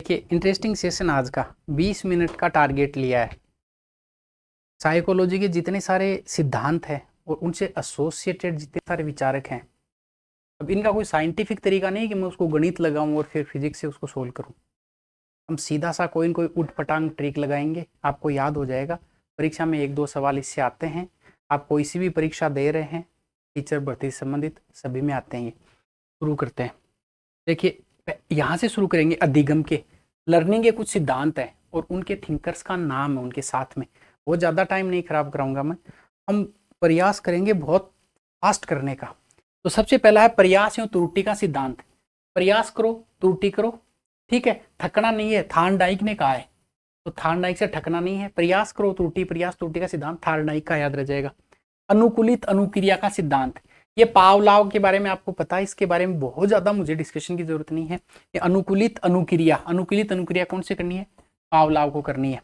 देखिए interesting session आज का 20 मिनट का टारगेट लिया है। साइकोलॉजी के जितने सारे सिद्धांत हैं और उनसे एसोसिएटेड जितने सारे विचारक हैं, अब इनका कोई साइंटिफिक तरीका नहीं कि मैं उसको गणित लगाऊं और फिर फिजिक्स से उसको सोल्व करूं। हम सीधा सा कोई न कोई उठ पटांग ट्रिक लगाएंगे, आपको याद हो जाएगा। परीक्षा में 1-2 सवाल इससे आते हैं। आप कोई सी भी परीक्षा दे रहे हैं, टीचर भर्ती से संबंधित सभी में आते हैं। ये शुरू करते हैं। देखिए यहाँ से शुरू करेंगे। अधिगम के लर्निंग के कुछ सिद्धांत हैं और उनके थिंकर्स का नाम है उनके साथ में। वो ज़्यादा टाइम नहीं खराब कराऊंगा मैं, हम प्रयास करेंगे बहुत फास्ट करने का। तो सबसे पहला है प्रयास एवं त्रुटि का सिद्धांत। प्रयास करो, त्रुटि करो, ठीक है। थकना नहीं है, थार्नडाइक ने कहा है, तो थार्नडाइक से थकना नहीं है। प्रयास करो त्रुटि, प्रयास त्रुटि का सिद्धांत थार्नडाइक का याद रह जाएगा। अनुकूलित अनुक्रिया का सिद्धांत, ये पावलाव के बारे में आपको पता है, इसके बारे में बहुत ज्यादा मुझे डिस्कशन की जरूरत नहीं है। ये अनुकूलित अनुक्रिया, अनुकूलित अनुक्रिया कौन से करनी है? पावलाव को करनी है।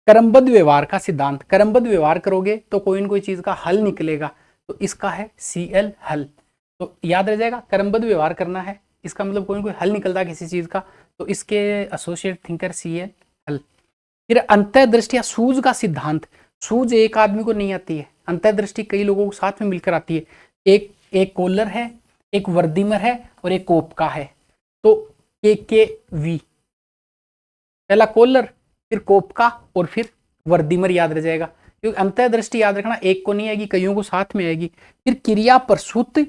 क्रमबद्ध व्यवहार का सिद्धांत, क्रमबद्ध व्यवहार करोगे तो कोई न कोई चीज का हल निकलेगा, तो इसका है Cl हल। तो याद रह जाएगा, क्रमबद्ध व्यवहार करना है, इसका मतलब कोई न कोई हल निकलता है किसी चीज का, तो इसके एसोसिएट थिंकर Cl हल। फिर अंतर्दृष्टि या सूझ का सिद्धांत। सूझ एक आदमी को नहीं आती है, अंतर्दृष्टि कई लोगों के साथ में मिलकर आती है। एक कोलर है, एक वर्दीमर है और एक कोपका है। तो KKV, पहला कोलर, फिर कोपका और फिर वर्दीमर याद रह जाएगा, क्योंकि अंतर्दृष्टि याद रखना एक को नहीं आएगी, कईयों को साथ में आएगी। फिर क्रिया प्रसूत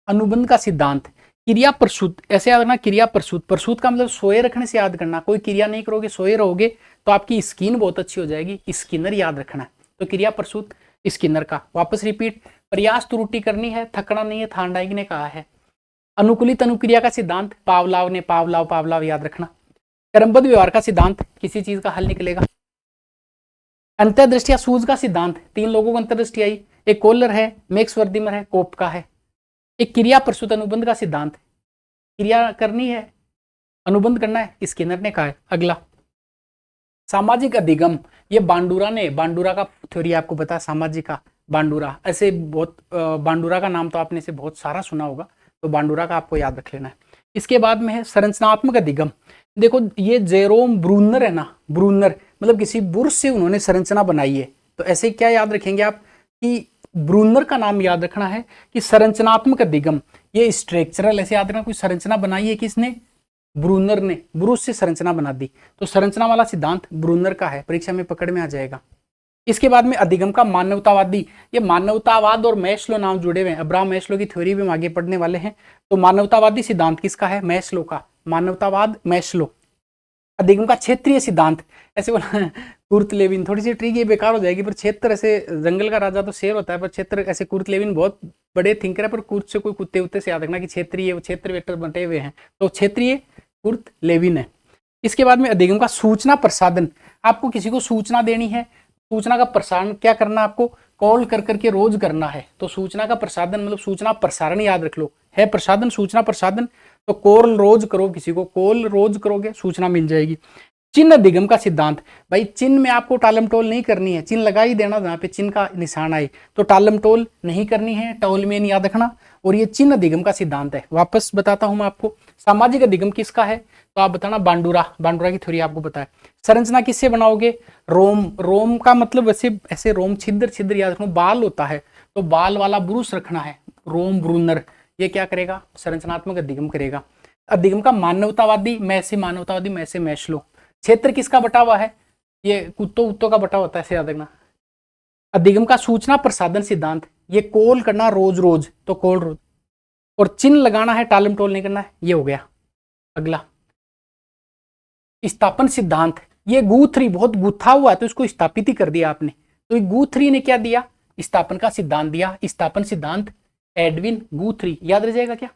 अनुबंध का सिद्धांत। क्रिया प्रसूत ऐसे याद रखना, क्रिया प्रसूत, प्रसूत का मतलब सोए रखने से याद करना। कोई क्रिया नहीं करोगे, सोए रहोगे तो आपकी स्किन बहुत अच्छी हो जाएगी, स्किनर याद रखना है। तो क्रिया प्रसूत स्किनर का। वापस रिपीट, प्रयास त्रुटि करनी है, थकना नहीं है, थार्नडाइक ने कहा है। अनुकूलित अनुक्रिया का सिद्धांत पावलाव ने, पावलाव याद रखना। क्रमबद्ध व्यवहार का सिद्धांत, किसी चीज का हल निकलेगा। अंतर्दृष्टि या सूझ का सिद्धांत, 3 लोगों को अंतर्दृष्टि आई, एक कोलर है, मैक्स वर्दीमर है, कोपका है। एक क्रिया प्रसूत अनुबंध का सिद्धांत, क्रिया करनी है, अनुबंध करना है, स्किनर ने कहा है। अगला सामाजिक अधिगम, ये बांडुरा का थ्योरी आपको पता है, सामाजिक का बांडुरा। ऐसे बहुत बांडुरा का नाम तो आपने से बहुत सारा सुना होगा, तो बांडुरा का आपको याद रख लेना है। इसके बाद में है संरचनात्मक अधिगम। देखो ये जेरोम ब्रूनर है ना, ब्रूनर मतलब किसी बुर्श से उन्होंने संरचना बनाई है। तो ऐसे क्या याद रखेंगे आप कि ब्रूनर का नाम याद रखना है कि संरचनात्मक अधिगम, ये स्ट्रक्चरल, ऐसे याद रखना कोई संरचना बनाई है किसने? ब्रूनर ने, ब्रूस से संरचना बना दी। तो संरचना वाला सिद्धांत ब्रूनर का है, परीक्षा में पकड़ में आ जाएगा। इसके बाद में अधिगम का मानवतावादी, ये मानवतावाद और मैस्लो नाम जुड़े हुए हैं। अब्राहम मैस्लो की थ्योरी भी हम आगे पढ़ने वाले हैं। तो मानवतावादी सिद्धांत किसका है? मैस्लो का, मानवतावाद मैस्लो। अधिगम का क्षेत्रीय सिद्धांत, ऐसे बोला कुर्ट लेविन, थोड़ी सी ट्रिक ये बेकार हो जाएगी, पर क्षेत्र, ऐसे जंगल का राजा तो शेर होता है, पर क्षेत्र, ऐसे कुर्ट लेविन बहुत बड़े थिंकर है, पर कुर्ट से कोई कुत्ते उत्ते से याद रखना कि क्षेत्रीय, वो क्षेत्र वेक्टर बंटे हुए हैं, तो क्षेत्रीय कुर्ट लेविन है। इसके बाद में अधिगम का सूचना प्रसादन, आपको किसी को सूचना देनी है, सूचना का प्रसारण क्या करना, आपको कॉल कर करके रोज करना है। तो सूचना का प्रसादन मतलब सूचना प्रसारण याद रख लो, है प्रसादन, सूचना प्रसादन। तो कॉल रोज करो, किसी को कॉल रोज करोगे, सूचना मिल जाएगी। चिन्ह अधिगम का सिद्धांत, भाई चिन्ह में आपको टालम टोल नहीं करनी है, चिन्ह लगा ही देना जहाँ पे चिन्ह का निशान आए, तो टालम टोल नहीं करनी है, टोलमेन याद रखना। और ये चिन्ह अधिगम का सिद्धांत है। वापस बताता हूं मैं आपको, सामाजिक अधिगम किसका है? तो आप बताना बांडुरा की थ्योरी आपको पता है। संरचना किससे बनाओगे? रोम का मतलब ऐसे रोम छिद्र याद रखना, बाल होता है, तो बाल वाला ब्रूस रखना है, रोम ब्रूनर। ये क्या करेगा? संरचनात्मक अधिगम करेगा। अधिगम का मानवतावादी, मैं से मानवतावादी, मैं से मैस्लो। क्षेत्र किसका बटा हुआ है? ये कुत्तों का बटा होता है, ऐसे याद रखना। अधिगम का सूचना प्रसादन सिद्धांत, ये कॉल करना रोज, तो कॉल रोज, और चिन्ह लगाना है, टालम टोल नहीं करना है, ये हो गया। अगला स्थापन सिद्धांत, ये गुथ्री बहुत गुथा हुआ है, तो इसको स्थापित ही कर दिया आपने। तो गुथ्री ने क्या दिया? स्थापन का सिद्धांत दिया, स्थापन सिद्धांत एडविन गुथ्री, याद रह जाएगा क्या?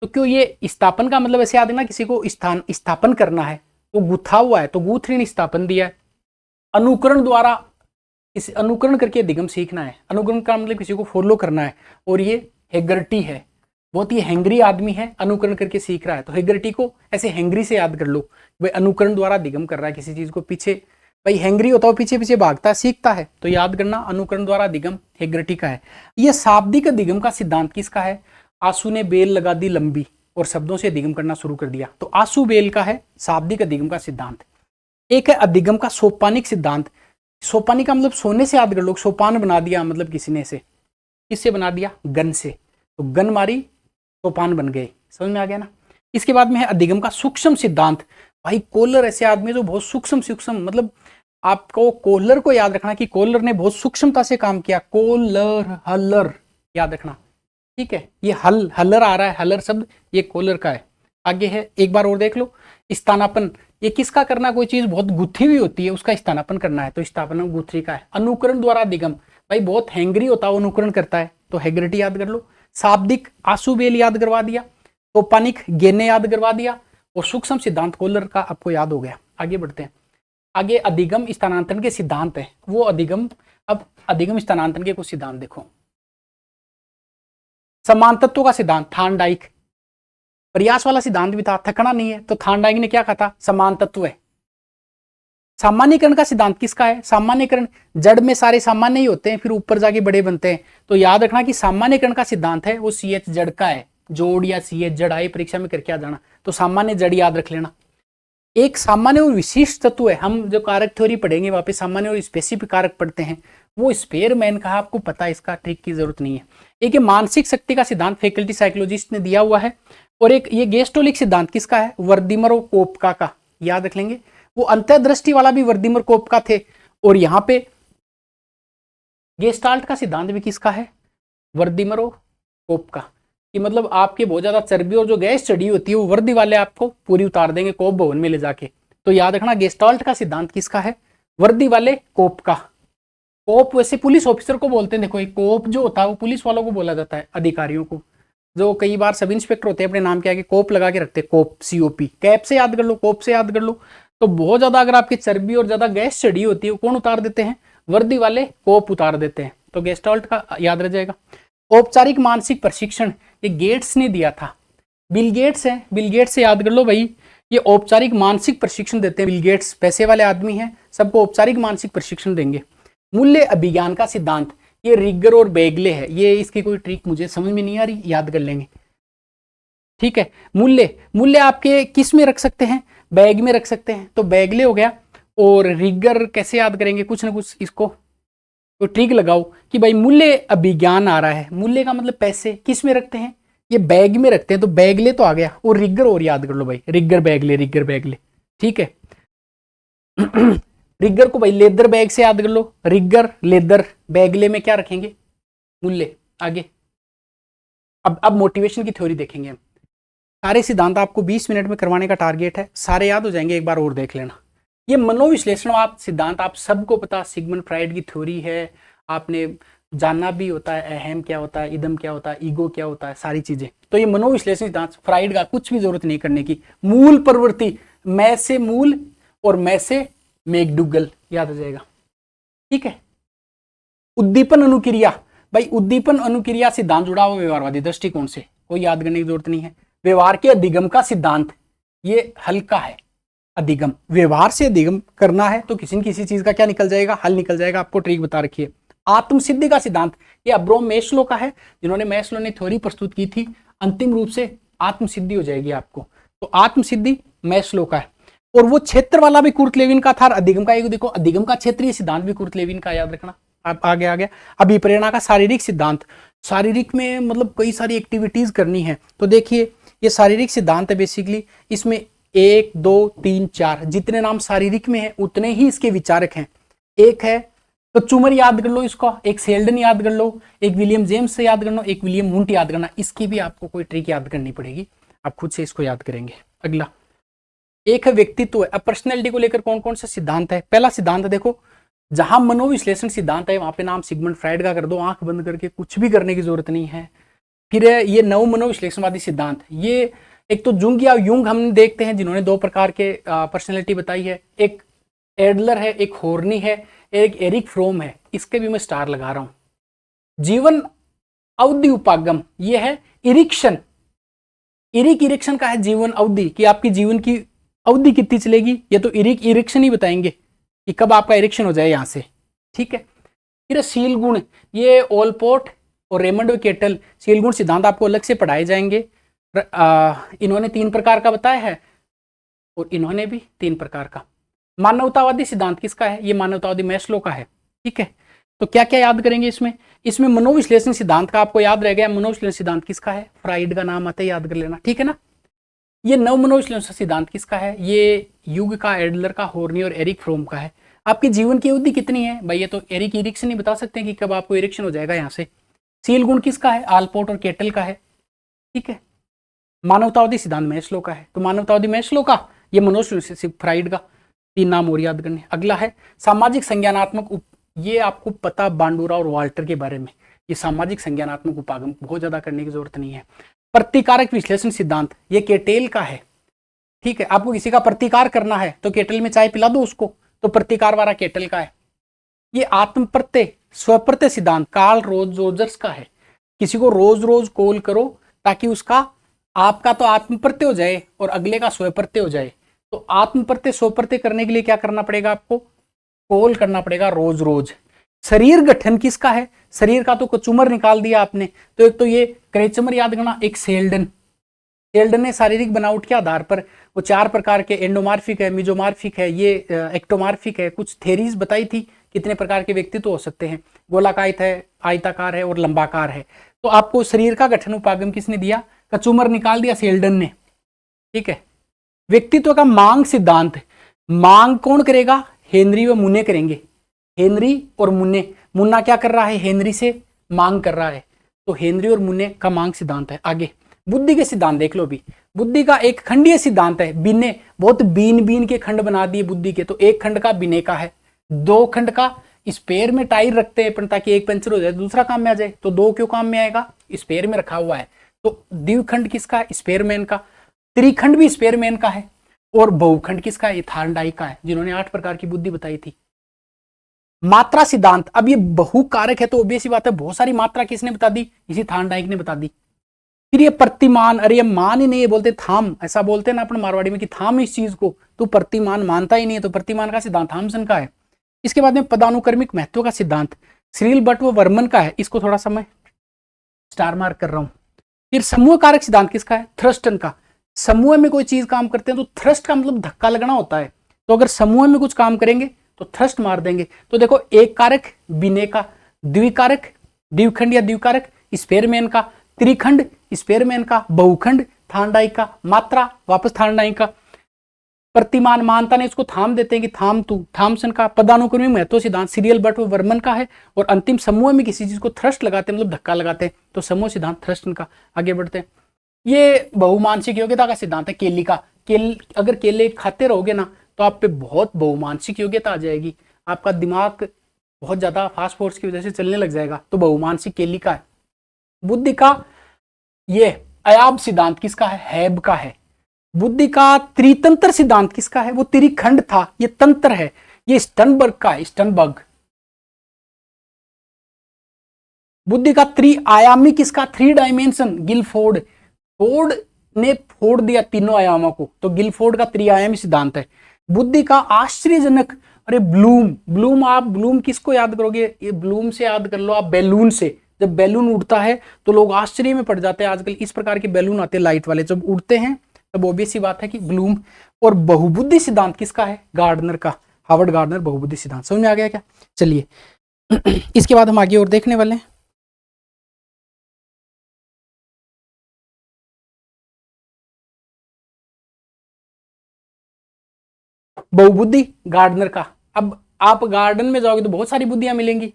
तो क्यों ये स्थापन का मतलब ऐसे याद है ना, किसी को स्थापन करना है, तो गुथा हुआ है, तो गुथ्री ने स्थापन दिया है। अनुकरण द्वारा, इस अनुकरण करके अधिगम सीखना है, अनुकरण का मतलब किसी को फॉलो करना है। और ये हेगर्टी है, बहुत ही हैंग्री आदमी है, अनुकरण करके सीख रहा है, तो हेगर्टी को ऐसे हैंग्री से याद कर लो, भाई अनुकरण द्वारा अधिगम कर रहा है किसी चीज को। पीछे भाई हैंग्री होता है, पीछे पीछे भागता है, सीखता है, तो याद करना अनुकरण द्वारा अधिगम हेगर्टी का है। ये शाब्दिक अधिगम का सिद्धांत किसका है? आंसू ने बेल लगा दी लंबी, और शब्दों से अधिगम करना शुरू कर दिया। तो आशुबेल का है शाब्दिक अधिगम का सिद्धांत। एक है अधिगम का सोपानिक सिद्धांत। सोपानिक का मतलब सोने से याद कर लो, सोपान बना दिया, मतलब किसी ने से, किससे बना दिया, गन से, तो गन मारी सोपान बन गए, समझ में आ गया ना। इसके बाद में है अधिगम का सूक्ष्म सिद्धांत। भाई कोहलर ऐसे आदमी जो बहुत सूक्ष्म मतलब आपको कोहलर को याद रखना कि कोहलर ने बहुत सूक्ष्मता से काम किया। कोहलर, हलर याद रखना, ठीक है। ये हलर आ रहा है, हलर शब्द ये कोहलर का है। आगे है, एक बार और देख लो, स्थानापन। ये किसका करना, कोई चीज बहुत गुत्थी हुई होती है उसका स्थानापन करना है, तो स्थापन गुत्थी का है। अनुकरण द्वारा अधिगम, भाई बहुत हैंगरी होता है वो अनुकरण करता है, तो हैग्रिटी याद कर लो। शाब्दिक आशुबेल याद करवा दिया, सोपानिक गेने याद करवा दिया, और सूक्ष्म सिद्धांत कोहलर का आपको याद हो गया। आगे बढ़ते हैं। आगे अधिगम स्थानांतरण के सिद्धांत है, वो अधिगम, अब अधिगम स्थानांतरण के कुछ सिद्धांत देखो। समान तत्व का सिद्धांत, थार्नडाइक। प्रयास वाला सिद्धांत भी था, थकना नहीं है, तो थार्नडाइक ने क्या कहा था, समान तत्व है। सामान्यकरण का सिद्धांत किसका है, सामान्यकरण, जड़ में सारे सामान्य ही होते हैं फिर ऊपर जाके बड़े बनते हैं, तो याद रखना कि सामान्यकरण का सिद्धांत है वो CH जड़ का है। जोड़ या CH जड़ आए परीक्षा में करके आ जाना, तो सामान्य जड़ याद रख लेना। एक सामान्य और विशिष्ट तत्व है, हम जो कारक थ्योरी पढ़ेंगे वहां पे सामान्य और स्पेसिफिक कारक पढ़ते हैं, वो स्पेयरमैन का, आपको पता है, इसका ट्रिक की जरूरत नहीं है। एक मानसिक शक्ति का सिद्धांत फैकल्टी साइकोलॉजिस्ट ने दिया हुआ है, और एक ये गेस्टोलिक सिद्धांत किसका है, वर्दीमर और कोपका का, याद रख लेंगे। वो अंतर्दृष्टि वाला भी वर्दीमर कोपका थे, और यहाँ पे गेस्टाल्ट का सिद्धांत भी किसका है, वर्दीमर और कोपका, कि मतलब आपके बहुत ज्यादा चर्बी और जो गैस चढ़ी होती है वो वर्दी वाले आपको पूरी उतार देंगे कोप भवन में ले जाके, तो याद रखना गेस्टाल्ट का सिद्धांत किसका है, वर्दी वाले कोपका। कोप वैसे पुलिस ऑफिसर को बोलते हैं, देखो एक कोप जो होता है वो पुलिस वालों को बोला जाता है, अधिकारियों को, जो कई बार सब इंस्पेक्टर होते हैं अपने नाम के आगे कोप लगा के रखते हैं, कोप COP, कैप से याद कर लो, कोप से याद कर लो। तो बहुत ज्यादा अगर आपकी चर्बी और ज्यादा गैस चढ़ी होती है वो कौन उतार देते हैं, वर्दी वाले कोप उतार देते हैं, तो गेस्टाल्ट का याद रह जाएगा। औपचारिक मानसिक प्रशिक्षण, ये गेट्स ने दिया था, बिल गेट्स है, बिल गेट्स से याद कर लो भाई, ये औपचारिक मानसिक प्रशिक्षण देते हैं बिल गेट्स, पैसे वाले आदमी हैं, सबको औपचारिक मानसिक प्रशिक्षण देंगे। मूल्य अभिज्ञान का सिद्धांत, ये रिगर और बेगले है, ये इसकी कोई ट्रिक मुझे समझ में नहीं आ रही, याद कर लेंगे, ठीक है। मूल्य आपके किस में रख सकते हैं, बैग में रख सकते हैं, तो बैगले हो गया। और रिगर कैसे याद करेंगे, कुछ ना कुछ इसको तो ट्रिक लगाओ कि भाई मूल्य अभिज्ञान आ रहा है, मूल्य का मतलब पैसे, किस में रखते हैं, ये बैग में रखते हैं, तो बैगले तो आ गया, और रिगर और याद कर लो भाई, रिगर बैगले, ठीक है। रिगर को भाई लेदर बैग से याद कर लो, रिगर लेदर, बैगले में क्या रखेंगे, मूल्य। आगे अब मोटिवेशन की थ्योरी देखेंगे हम। सारे सिद्धांत आपको 20 मिनट में करवाने का टारगेट है, सारे याद हो जाएंगे, एक बार और देख लेना। ये मनोविश्लेषण सिद्धांत आप सबको पता, सिगमंड फ्राइड की थ्योरी है, आपने जानना भी होता है, अहम क्या होता है, इदम क्या होता है, ईगो क्या होता है, सारी चीजें। तो ये मनोविश्लेषण सिद्धांत फ्राइड का, कुछ भी जरूरत नहीं करने की। मूल प्रवृत्ति, मैं से मूल और मैं से मैकडूगल, याद आ जाएगा, ठीक है। उद्दीपन अनुक्रिया, भाई उद्दीपन अनुक्रिया सिद्धांत जुड़ा हुआ व्यवहारवादी दृष्टिकोण से, कोई याद करने की जरूरत नहीं है। व्यवहार के अधिगम का सिद्धांत, ये हल्का है, अधिगम, व्यवहार से अधिगम करना है तो किसी न किसी चीज का क्या निकल जाएगा, हल निकल जाएगा, आपको ट्रिक बता रखी है। आत्मसिद्धि का सिद्धांत, ये अब्राहम मैस्लो का है, जिन्होंने मैस्लो ने थ्योरी प्रस्तुत की थी, अंतिम रूप से आत्मसिद्धि हो जाएगी आपको, तो आत्मसिद्धि मैस्लो का है। और वो क्षेत्र वाला भी कुर्ट लेविन का था, अधिगम का एक देखो, अधिगम का क्षेत्रीय सिद्धांत भी कुर्ट लेविन का, याद रखना। आप आगे आ गया अभिप्रेरणा का शारीरिक सिद्धांत, शारीरिक में मतलब कई सारी एक्टिविटीज करनी है, तो देखिए ये शारीरिक सिद्धांत है बेसिकली, इसमें 1 2 3 4 जितने नाम शारीरिक में है उतने ही इसके विचारक हैं। एक है तो चूमर याद कर लो इसका, एक सेल्डन याद कर लो, एक विलियम जेम्स से याद कर लो, एक विलियम वुंट याद करना, इसकी भी आपको कोई ट्रिक याद करनी पड़ेगी, आप खुद से इसको याद करेंगे। अगला एक है व्यक्तित्व है, अब पर्सनैलिटी को लेकर कौन कौन से सिद्धांत है। पहला सिद्धांत देखो, जहां मनोविश्लेषण सिद्धांत है वहां पे नाम सिगमंड फ्राइड का कर दो, आंख बंद करके, कुछ भी करने की जरूरत नहीं है। फिर ये नव मनोविश्लेषणवादी सिद्धांत, ये एक तो जुंग या युंग हम देखते हैं जिन्होंने 2 प्रकार के पर्सनैलिटी बताई है, एक एडलर है, एक हॉर्नी है, एक एरिक फ्रोम है, इसके भी मैं स्टार लगा रहा हूं। जीवन अवधि उपागम, ये है इरिक्शन, इरिक्शन का है जीवन अवधि, कि आपकी जीवन की अवधि कितनी चलेगी, ये तो इरिक्शन ही बताएंगे कि कब आपका इरिक्शन हो जाए यहां से, ठीक है। फिर शील गुण, ये ओलपोर्ट और रेमंड केटल, शील गुण सिद्धांत आपको अलग से पढ़ाए जाएंगे, इन्होंने 3 प्रकार का बताया है और इन्होंने भी 3 प्रकार का। मानवतावादी सिद्धांत किसका है? ये मानवतावादी मैस्लो का है। ठीक है, तो क्या क्या याद करेंगे इसमें? इसमें मनोविश्लेषण सिद्धांत का आपको याद रह गया। मनोविश्लेषण सिद्धांत किसका है? फ्राइड का नाम आता है, याद कर लेना। ठीक है ना। ये नव मनोविश्लेषण सिद्धांत किसका है? ये युग का, एडलर का, हॉर्नी और एरिक फ्रोम का है। आपकी जीवन की अवधि कितनी है भाई? ये तो एरिक इरिक्सन नहीं बता सकते कि कब आपको इरिक्शन हो जाएगा यहाँ से। सील गुण किसका है? आलपोर्ट और केटल का है। ठीक है, मानवतावादी सिद्धांत मैस्लो का है। तो मानवतावादी मैस्लो का, ये मनोविश्लेषण फ्राइड का। 3 नाम और याद करने। अगला है सामाजिक संज्ञानात्मक ये आपको पता बांडुरा और वाल्टर के बारे में। ये सामाजिक संज्ञानात्मक उपागम बहुत ज्यादा करने की जरूरत नहीं है। प्रतिकारक विश्लेषण सिद्धांत, ये केटेल का है। ठीक है, आपको किसी का प्रतिकार करना है तो केटल में चाय पिला दो उसको, तो प्रतिकार वाला केटल का है। ये आत्म प्रत्यय स्वप्रत्यय सिद्धांत कार्ल रोजर्स का है। किसी को रोज रोज कॉल करो ताकि उसका, आपका तो आत्म प्रत्यय हो जाए और अगले का स्वप्रत्यय हो जाए। तो आत्म प्रत्यय स्वप्रत्यय करने के लिए क्या करना पड़ेगा? आपको कॉल करना पड़ेगा रोज रोज। शरीर गठन किसका है? शरीर का तो कचुमर निकाल दिया आपने, तो एक तो ये क्रेचमर याद करना, एक सेल्डन। सेल्डन ने शारीरिक बनावट के आधार पर वो 4 प्रकार के, एंडोमार्फिक है, मिजोमार्फिक है, ये एक्टोमार्फिक है, कुछ थेरीज बताई थी कितने प्रकार के व्यक्तित्व हो सकते हैं। गोलाकायित है, आयताकार है और लंबाकार है। तो आपको शरीर का गठन उपागम किसने दिया? कचुमर निकाल दिया सेल्डन ने। ठीक है, व्यक्तित्व का मांग सिद्धांत, मांग कौन करेगा? हेनरी व मुन्ने करेंगे। हेनरी और मुन्ने, मुन्ना क्या कर रहा है? हेनरी से मांग कर रहा है। तो हेनरी और मुन्ने का मांग सिद्धांत है। आगे बुद्धि के सिद्धांत देख लो भी। बुद्धि का एक खंडीय सिद्धांत है। बिने, बहुत बीन बीन के खंड बना दिए बुद्धि के, तो एक खंड का बिने का है। 2 खंड का स्पेयर में टायर रखते हैं ताकि एक पंचर हो जाए दूसरा काम में आ जाए, तो 2 क्यों काम में आएगा? स्पेयर में रखा हुआ है। तो द्विखंड किसका है? स्पेयरमैन का। त्रिखंड भी स्पेयरमैन का है। और बहुखंड किसका है? थार्नडाइक का है, जिन्होंने 8 प्रकार की बुद्धि बताई थी। मात्रा सिद्धांत, अब ये बहुकारक है तो ऑब्वियस बात है बहुत सारी मात्रा किसने बता दी? इसी थार्नडाइक ने बता दी। फिर ये प्रतिमान, अरे ये मान ही नहीं, ये बोलते थाम, ऐसा बोलते हैं ना अपन मारवाड़ी में कि थाम इस चीज को, तू प्रतिमान मानता ही नहीं है। तो प्रतिमान का सिद्धांत थॉमसन का है। इसके बाद में पदानुक्रमिक महत्व का सिद्धांत श्रील भट्ट व वर्मन का है। इसको थोड़ा सा मैं स्टार मार्क कर रहा हूं। फिर समूह कारक सिद्धांत किसका है? थ्रस्टन का। समूह में कोई चीज काम करते हैं तो थ्रस्ट का मतलब धक्का लगना होता है। तो अगर समूह में कुछ काम करेंगे तो थ्रस्ट मार देंगे। तो देखो, एक कारक बिने का, द्विकारक द्विखंड या द्विकारक स्पेयरमैन का, त्रिखंड स्पेयरमैन का, बहुखंड थार्नडाइक का, मात्रा वापस थार्नडाइक का, प्रतिमान मानता ने इसको थाम देते हैं कि थाम तू, थॉमसन का। पदानुक्रमिक महत्व सिद्धांत सीरियल बट व वर्मन का है। और अंतिम समूह में किसी चीज को थ्रस्ट लगाते हैं मतलब धक्का लगाते हैं, तो समूह सिद्धांत थ्रस्टन का। आगे बढ़ते हैं। ये बहुमानसिक योग्यता का सिद्धांत है केली का। अगर केले खाते रहोगे ना तो आप पे बहुत बहुमानसिक योग्यता आ जाएगी। आपका दिमाग बहुत ज्यादा फास्ट फोर्स की वजह से चलने लग जाएगा। तो बहुमानसिक केली का है। बुद्धि का ये अयाब सिद्धांत किसका है? हैब का है। बुद्धि का त्रितंत्र सिद्धांत किसका है? वो त्रिखंड था, ये तंत्र है, ये स्टनबर्ग का है, स्टनबर्ग। बुद्धि का त्रिआयामी किसका? 3 डायमेंशन गिलफोर्ड। फोर्ड ने फोड़ दिया तीनों आयामों को, तो गिलफोर्ड का त्रिआयामी सिद्धांत है। बुद्धि का आश्चर्यजनक, अरे ब्लूम, आप ब्लूम किसको याद करोगे? ये ब्लूम से याद कर लो आप, बैलून से। जब बैलून उड़ता है तो लोग आश्चर्य में पड़ जाते हैं। आजकल इस प्रकार के बैलून आते हैं लाइट वाले, जब उड़ते हैं तब ऑब्वियस सी बात है कि ब्लूम। और बहुबुद्धि सिद्धांत किसका है? गार्डनर का, हार्वर्ड गार्डनर बहुबुद्धि सिद्धांत। समझ में आ गया क्या? चलिए इसके बाद हम आगे और देखने वाले हैं। बहुबुद्धि गार्डनर का। अब आप गार्डन में जाओगे तो बहुत सारी बुद्धियां मिलेंगी।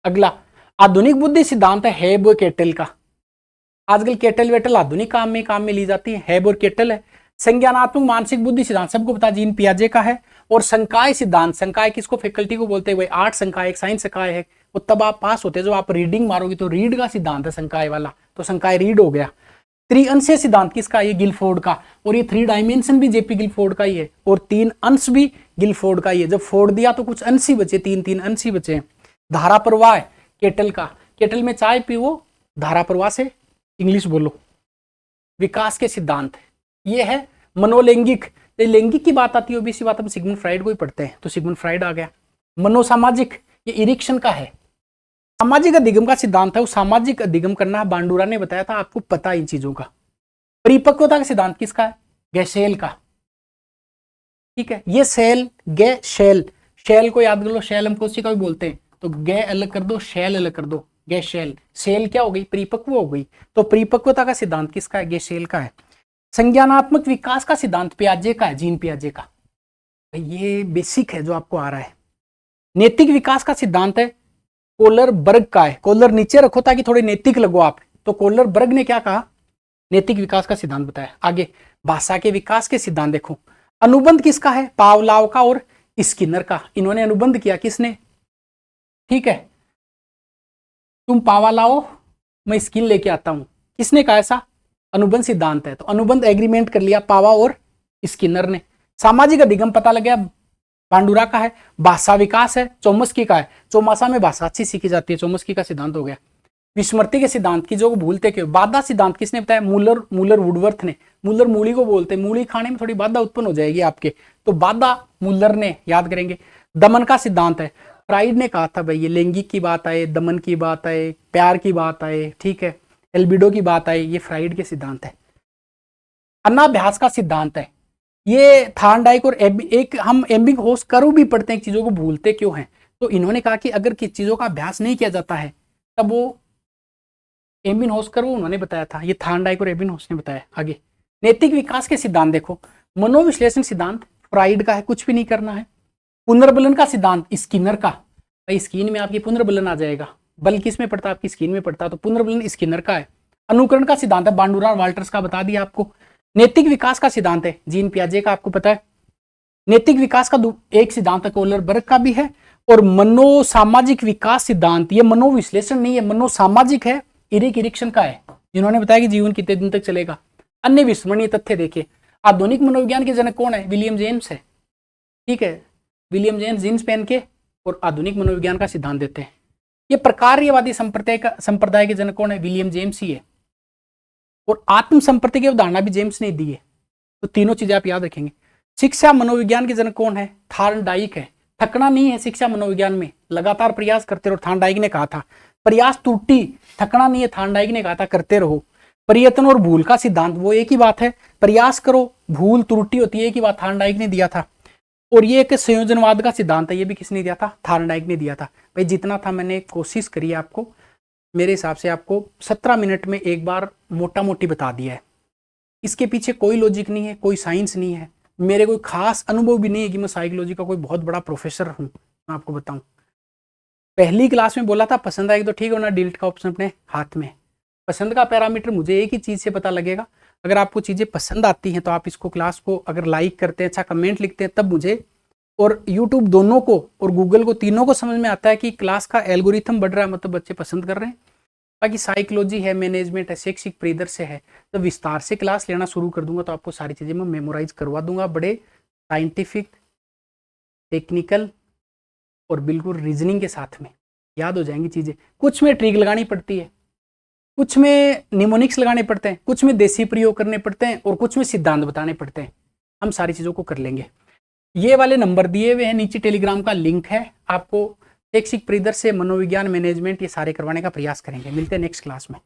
अगला आधुनिक बुद्धि सिद्धांत है हेब और केटल का। आजकल केटल वेटल आधुनिक काम में ली जाती है। हेब और केटल है। संज्ञानात्मक मानसिक बुद्धि सिद्धांत सबको पता, जीन पियाजे का है। और संकाय सिद्धांत, संकाय किसको? फैकल्टी को बोलते हैं भाई। 8 संकाय, एक साइंस संकाय है, वो तब आप पास होते हैं जब आप रीडिंग मारोगे। तो रीड का सिद्धांत है संकाय वाला, तो संकाय रीड हो गया। त्रिअंशीय सिद्धांत किसका? ये गिलफोर्ड का। और ये 3 डायमेंशन भी जेपी गिलफोर्ड का ही है, और 3 अंश भी गिलफोर्ड का ही है। जब फोड़ दिया तो कुछ अंश ही बचे, 3 अंश ही बचे। धारा प्रवाह केटल का। केटल में चाय पीओ, धारा प्रवाह से इंग्लिश बोलो। विकास के सिद्धांत ये है मनोलैंगिक। लैंगिक की बात आती है ओबीसी बात, हम सिगमंड फ्राइड को ही पढ़ते हैं, तो सिगमंड फ्राइड आ गया। मनोसामाजिक, ये इरिक्शन का है। सामाजिक अधिगम का सिद्धांत है, वो सामाजिक अधिगम करना बांडुरा ने बताया था, आपको पता है इन चीजों का। परिपक्वता का सिद्धांत किसका है? गैशेल का। ठीक है, ये सेल गे शेल, शेल को याद कर लो, शेल हम कोशिका भी बोलते हैं, तो गे अलग कर दो, शेल अलग कर दो, गैशेल। सेल क्या हो गई? परिपक्व हो गई। तो परिपक्वता का सिद्धांत किसका है? गैशेल का है। संज्ञानात्मक विकास का सिद्धांत पियाजे का है, जीन पियाजे का। ये बेसिक है जो आपको आ रहा है। नैतिक विकास का सिद्धांत है कोलर बर्ग का है। कोलर नीचे रखो ताकि थोड़े नैतिक लगो आप। तो कोलर बर्ग ने क्या कहा? नैतिक विकास का सिद्धांत बताया। आगे भाषा के विकास के सिद्धांत देखो। अनुबंध किसका है? पावलाव का और स्किनर का। इन्होंने अनुबंध किया, किसने? ठीक है, तुम पावा लाओ, मैं स्किन लेके आता हूं। किसने कहा ऐसा? अनुबंध सिद्धांत है। तो अनुबंध एग्रीमेंट कर लिया पावा और स्किनर ने। सामाजिक अधिगम पता लग गया, पांडुरा का है। भाषा विकास है, चौमस्की का है। चौमासा में भाषा अच्छी सीखी जाती है, चौमस्की का सिद्धांत हो गया। विस्मृति के सिद्धांत की जो भूलते क्यों? बाधा सिद्धांत किसने बताया? मूलर वुडवर्थ ने। मूलर मूली को बोलते हैं, मूली खाने में थोड़ी बाधा उत्पन्न हो जाएगी आपके, तो बाधा मूलर ने, याद करेंगे। दमन का सिद्धांत है, फ्राइड ने कहा था भाई, ये लैंगिक की बात आए, दमन की बात आए, प्यार की बात आए, ठीक है, एल्बिडो की बात आए, ये फ्राइड के सिद्धांत है। अनाभ्यास का सिद्धांत है, ये थार्नडाइक और एक हम एबिंगहॉस कर्व भी पढ़ते हैं, चीजों को भूलते क्यों हैं। तो इन्होंने कहा कि अगर किसी चीजों का अभ्यास नहीं किया जाता है तब वो एबिंगहॉस कर्व उन्होंने बताया था, ये थार्नडाइक और एबिंगहॉस ने बताया। आगे नैतिक विकास के सिद्धांत देखो। मनोविश्लेषण सिद्धांत फ्राइड का है, कुछ भी नहीं करना है। पुनर्बलन का सिद्धांत स्किनर का। भाई स्किन में आपकी पुनर्बलन आ जाएगा, बल किस में पड़ता है? आपकी स्किन में पड़ता है, तो पुनर्बलन स्किनर का है। अनुकरण का सिद्धांत है बांडुरा और वाल्टर्स का, बता दिया आपको। नैतिक विकास का सिद्धांत है जीन पियाजे का, आपको पता है। नैतिक विकास का एक सिद्धांत है कोलर बर्ग का भी है। और मनोसामाजिक विकास सिद्धांत, ये मनोविश्लेषण नहीं है, मनोसामाजिक है, इरिक इरिक्शन का है, जिन्होंने बताया कि जीवन कितने दिन तक चलेगा। अन्य विस्मरणीय तथ्य देखिए। आधुनिक मनोविज्ञान के जनक कौन है? विलियम जेम्स है। ठीक है, विलियम जेम्स जीन्स पहन के और आधुनिक मनोविज्ञान का सिद्धांत देते हैं। ये प्रकार्यवादी संप्रदाय के जनक कौन है? विलियम जेम्स ही है। और आत्म संप्रति की अवधारणा भी जेम्स ने दी है। तो तीनों चीजें आप याद रखेंगे। शिक्षा मनोविज्ञान के जनक कौन है? थार्नडाइक है। थकना नहीं है शिक्षा मनोविज्ञान में, लगातार प्रयास करते रहो, थार्नडाइक ने कहा था। प्रयास त्रुटि, थकना नहीं है, थार्नडाइक ने कहा था करते रहो। प्रयत्न और भूल का सिद्धांत, वो एक ही बात है, प्रयास करो, भूल त्रुटि होती है, एक ही बात, थार्नडाइक ने दिया था। और ये एक संयोजनवाद का सिद्धांत है, ये भी किसने दिया था? थार्नडाइक ने दिया था। भाई जितना था मैंने कोशिश करी आपको, मेरे हिसाब से आपको 17 मिनट में एक बार मोटा मोटी बता दिया है। इसके पीछे कोई लॉजिक नहीं है, कोई साइंस नहीं है, मेरे कोई खास अनुभव भी नहीं है कि मैं साइकोलॉजी का कोई बहुत बड़ा प्रोफेसर हूं। मैं आपको बताऊं, पहली क्लास में बोला था पसंद आएगी तो ठीक है, ना डिलीट का ऑप्शन अपने हाथ में। पसंद का पैरामीटर मुझे एक ही चीज से पता लगेगा, अगर आपको चीजें पसंद आती हैं तो आप इसको क्लास को अगर लाइक करते हैं, अच्छा कमेंट लिखते हैं, तब मुझे और यूट्यूब दोनों को और गूगल को, तीनों को समझ में आता है कि क्लास का एल्गोरिथम बढ़ रहा है, मतलब बच्चे पसंद कर रहे हैं। बाकी साइकोलॉजी है, मैनेजमेंट है, शैक्षिक परिदृश्य है, तो विस्तार से क्लास लेना शुरू कर दूंगा तो आपको सारी चीजें मैं मेमोराइज करवा दूंगा, बड़े साइंटिफिक, टेक्निकल और बिल्कुल रीजनिंग के साथ में याद हो जाएंगी चीजें। कुछ में ट्रिक लगानी पड़ती है, कुछ में निमोनिक्स लगाने पड़ते हैं, कुछ में देसी प्रयोग करने पड़ते हैं और कुछ में सिद्धांत बताने पड़ते हैं। हम सारी चीजों को कर लेंगे। ये वाले नंबर दिए हुए हैं नीचे, टेलीग्राम का लिंक है, आपको शैक्षिक परिदृश्य से मनोविज्ञान, मैनेजमेंट, ये सारे करवाने का प्रयास करेंगे। मिलते हैं नेक्स्ट क्लास में।